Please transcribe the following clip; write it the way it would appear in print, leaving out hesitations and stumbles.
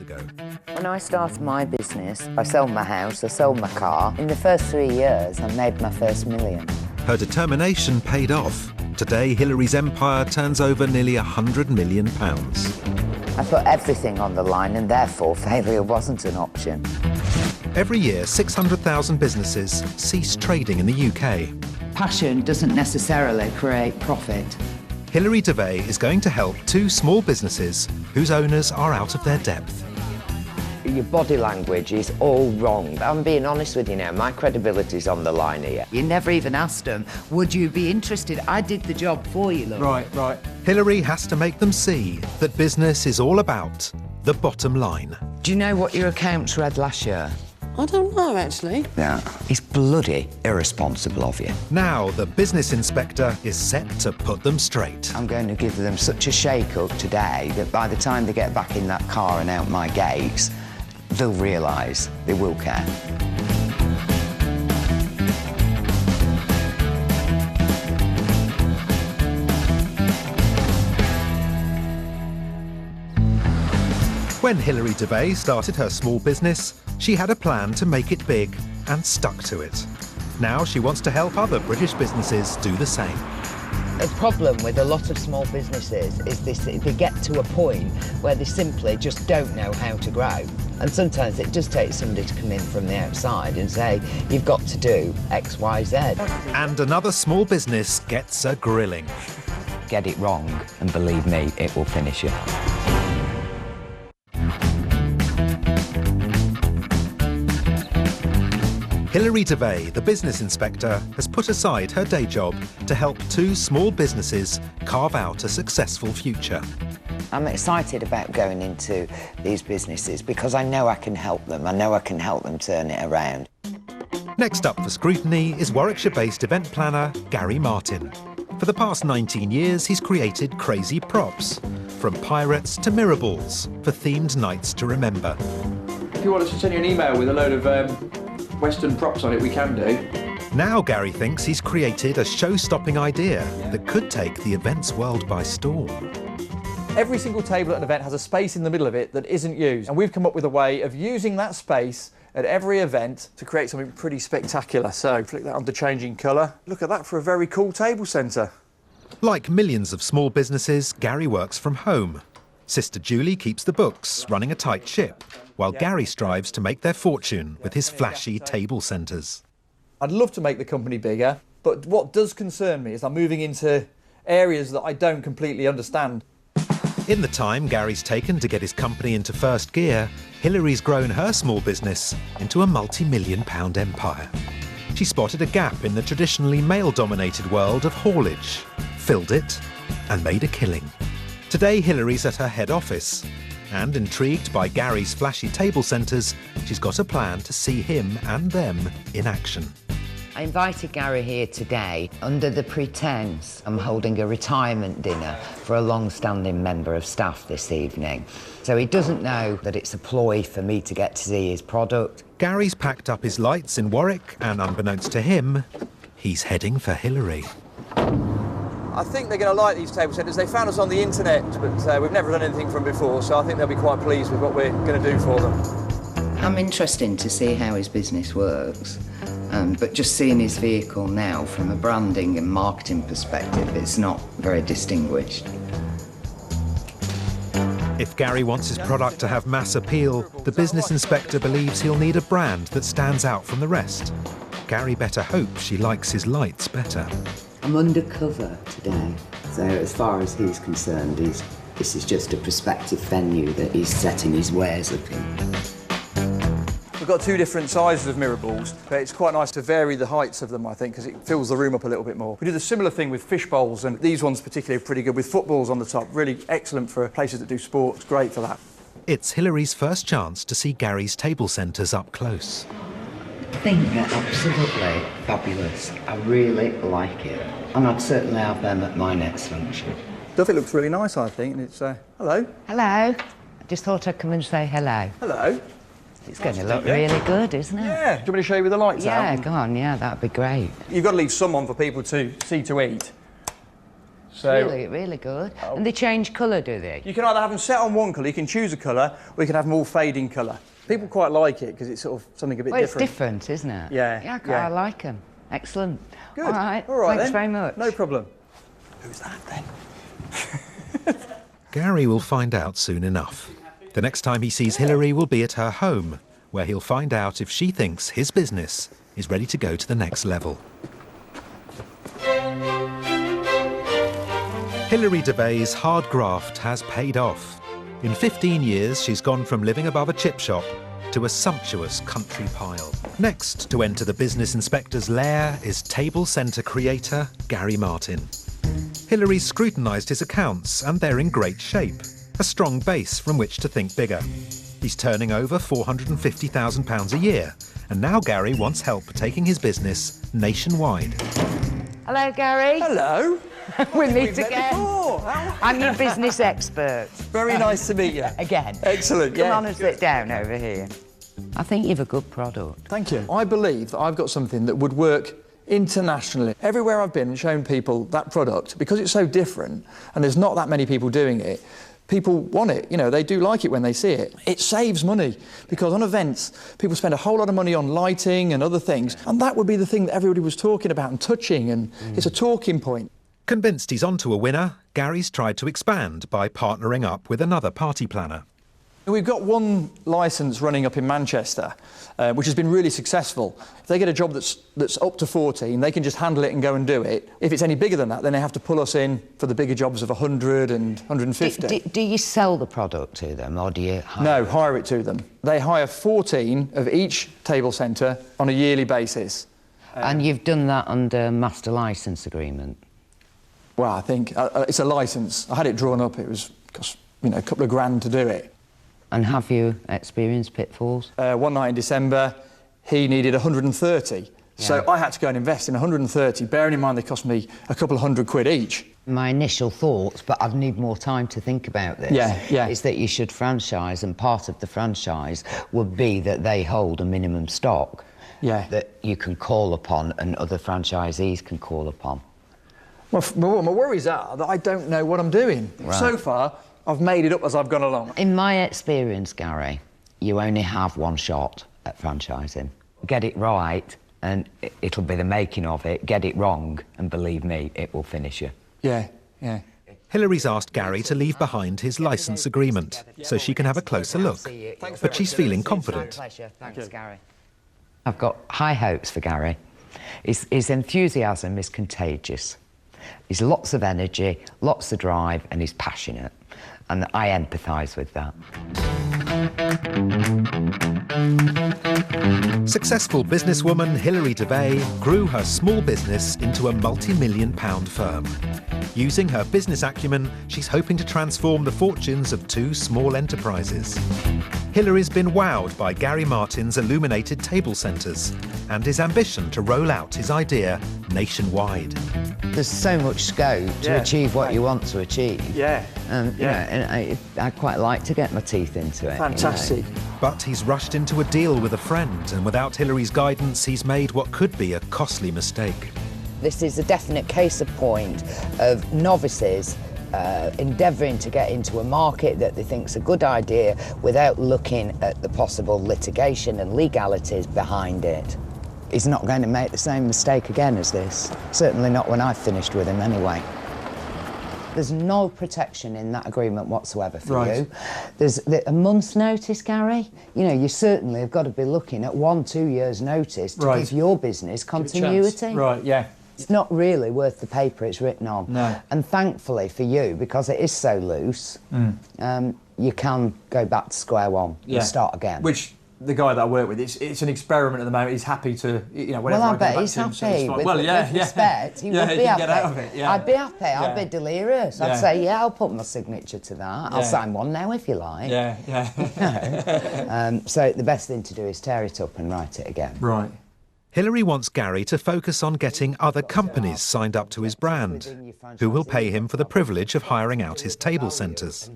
ago. When I started my business, I sold my house, I sold my car. In the first 3 years, I made my first million. Her determination paid off. Today, Hillary's empire turns over nearly £100 million. I put everything on the line and therefore failure wasn't an option. Every year, 600,000 businesses cease trading in the UK. Passion doesn't necessarily create profit. Hillary Devey is going to help 2 small businesses whose owners are out of their depth. Your body language is all wrong. I'm being honest with you now, my credibility's on the line here. You never even asked them, would you be interested? I did the job for you, look. Right. Hillary has to make them see that business is all about the bottom line. Do you know what your accounts read last year? I don't know, actually. Yeah, it's bloody irresponsible of you. Now the business inspector is set to put them straight. I'm going to give them such a shake-up today that by the time they get back in that car and out my gates, they'll realise they will care. When Hillary Devey started her small business, she had a plan to make it big and stuck to it. Now she wants to help other British businesses do the same. The problem with a lot of small businesses is they get to a point where they simply just don't know how to grow. And sometimes it just takes somebody to come in from the outside and say, you've got to do X, Y, Z. And another small business gets a grilling. Get it wrong, and believe me, it will finish you. Hillary Devey, the business inspector, has put aside her day job to help 2 small businesses carve out a successful future. I'm excited about going into these businesses because I know I can help them. I know I can help them turn it around. Next up for scrutiny is Warwickshire-based event planner Gary Martin. For the past 19 years, he's created crazy props, from pirates to mirror balls, for themed nights to remember. If you want us to send you an email with a load of Western props on it, we can do. Now Gary thinks he's created a show-stopping idea that could take the events world by storm. Every single table at an event has a space in the middle of it that isn't used, and we've come up with a way of using that space at every event to create something pretty spectacular. So flick that onto changing colour. Look at that for a very cool table centre. Like millions of small businesses, Gary works from home. Sister Julie keeps the books, running a tight ship, while Gary strives to make their fortune with his flashy table centres. I'd love to make the company bigger, but what does concern me is I'm moving into areas that I don't completely understand. In the time Gary's taken to get his company into first gear, Hillary's grown her small business into a multi-million-pound empire. She spotted a gap in the traditionally male-dominated world of haulage, filled it, and made a killing. Today, Hillary's at her head office, and intrigued by Gary's flashy table centres, she's got a plan to see him and them in action. I invited Gary here today under the pretence I'm holding a retirement dinner for a long-standing member of staff this evening. So he doesn't know that it's a ploy for me to get to see his product. Gary's packed up his lights in Warwick, and unbeknownst to him, he's heading for Hillary. I think they're going to like these table centres. They found us on the internet, but we've never done anything from before, so I think they'll be quite pleased with what we're going to do for them. I'm interested to see how his business works, but just seeing his vehicle now from a branding and marketing perspective, it's not very distinguished. If Gary wants his product to have mass appeal, the business inspector believes he'll need a brand that stands out from the rest. Gary better hope she likes his lights better. I'm undercover today, so as far as he's concerned, this is just a prospective venue that he's setting his wares up in. We've got 2 different sizes of mirror balls, but it's quite nice to vary the heights of them, I think, because it fills the room up a little bit more. We do the similar thing with fish bowls, and these ones particularly are pretty good with footballs on the top. Really excellent for places that do sports, great for that. It's Hillary's first chance to see Gary's table centres up close. I think they're absolutely fabulous. I really like it, and I'd certainly have them at my next function. Stuff, it looks really nice, I think, and it's... hello. Hello. I just thought I'd come and say hello. Hello. It's going to look really good, isn't it? Yeah. Do you want me to show you with the lights out? Yeah, go on, yeah, that'd be great. You've got to leave some on for people to see to eat. So Really, really good. And they change colour, do they? you can either have them set on one colour, you can choose a colour, or you can have them all fading colour. People quite like it because it's sort of something a bit Well, different. it's different, isn't it? Yeah, I like them. Excellent. Good. All right, Thanks then. Very much. No problem. Who's that then? Gary will find out soon enough. The next time he sees Hillary will be at her home, where he'll find out if she thinks his business is ready to go to the next level. Hillary Devey's hard graft has paid off. In 15 years, she's gone from living above a chip shop to a sumptuous country pile. Next to enter the business inspector's lair is Table Centre creator Gary Martin. Hillary's scrutinised his accounts and they're in great shape, a strong base from which to think bigger. He's turning over £450,000 a year, and now Gary wants help taking his business nationwide. Hello, Gary. Hello. We meet We've met again. before. I'm your business expert. Very nice to meet you. Again. Excellent. Come yeah. on and sit down over here. I think you've a good product. Thank you. I believe that I've got something that would work internationally. Everywhere I've been and shown people that product, because it's so different and there's not that many people doing it, people want it, you know, they do like it when they see it. It saves money because on events, people spend a whole lot of money on lighting and other things, and that would be the thing that everybody was talking about and touching, and it's a talking point. Convinced he's onto a winner, Gary's tried to expand by partnering up with another party planner. We've got one licence running up in Manchester, which has been really successful. If they get a job that's up to 14, they can just handle it and go and do it. If it's any bigger than that, then they have to pull us in for the bigger jobs of 100 and 150. Do you sell the product to them, or do you hire No, hire it to them. They hire 14 of each table centre on a yearly basis. And you've done that under master licence agreement? Well, I think it's a licence. I had it drawn up. It was, you know, a couple of grand to do it. And have you experienced pitfalls? One night in December, he needed 130. Yeah. So I had to go and invest in 130, bearing in mind they cost me a couple of £100 each. My initial thoughts, but I'd need more time to think about this, is that you should franchise, and part of the franchise would be that they hold a minimum stock that you can call upon and other franchisees can call upon. Well, my worries are that I don't know what I'm doing. Right. So far, I've made it up as I've gone along. In my experience, Gary, you only have one shot at franchising. Get it right, and it'll be the making of it. Get it wrong, and believe me, it will finish you. Yeah. Hillary's asked Gary to leave behind his licence agreement so she can have a closer look. But she's feeling confident. Thanks, Gary. I've got high hopes for Gary. His enthusiasm is contagious. He's lots of energy, lots of drive, and he's passionate. And I empathise with that. Successful businesswoman Hillary Devey grew her small business into a multi-million-pound firm. Using her business acumen, she's hoping to transform the fortunes of two small enterprises. Hillary's been wowed by Gary Martin's illuminated table centres and his ambition to roll out his idea nationwide. There's so much scope to achieve what you want to achieve. You know, and I'd quite like to get my teeth into it. Fantastic. You know. But he's rushed into a deal with a friend, and without Hillary's guidance, he's made what could be a costly mistake. This is a definite case in point of novices endeavouring to get into a market that they think is a good idea without looking at the possible litigation and legalities behind it. He's not going to make the same mistake again as this. Certainly not when I've finished with him anyway. There's no protection in that agreement whatsoever for you. There's a month's notice, Gary. You know, you certainly have got to be looking at 1-2 years' notice to give your business continuity. It's not really worth the paper it's written on. No. And thankfully for you, because it is so loose, you can go back to square one and start again. Which the guy that I work with, it's an experiment at the moment. He's happy to, you know, whenever well, I go bet back he's to him, so happy. it's fine. With respect, he would be happy. Get out of it. I'd be happy. I'd be delirious. I'd say, I'll put my signature to that. I'll sign one now if you like. So the best thing to do is tear it up and write it again. Right. Hillary wants Gary to focus on getting other companies signed up to his brand, who will pay him for the privilege of hiring out his table centres.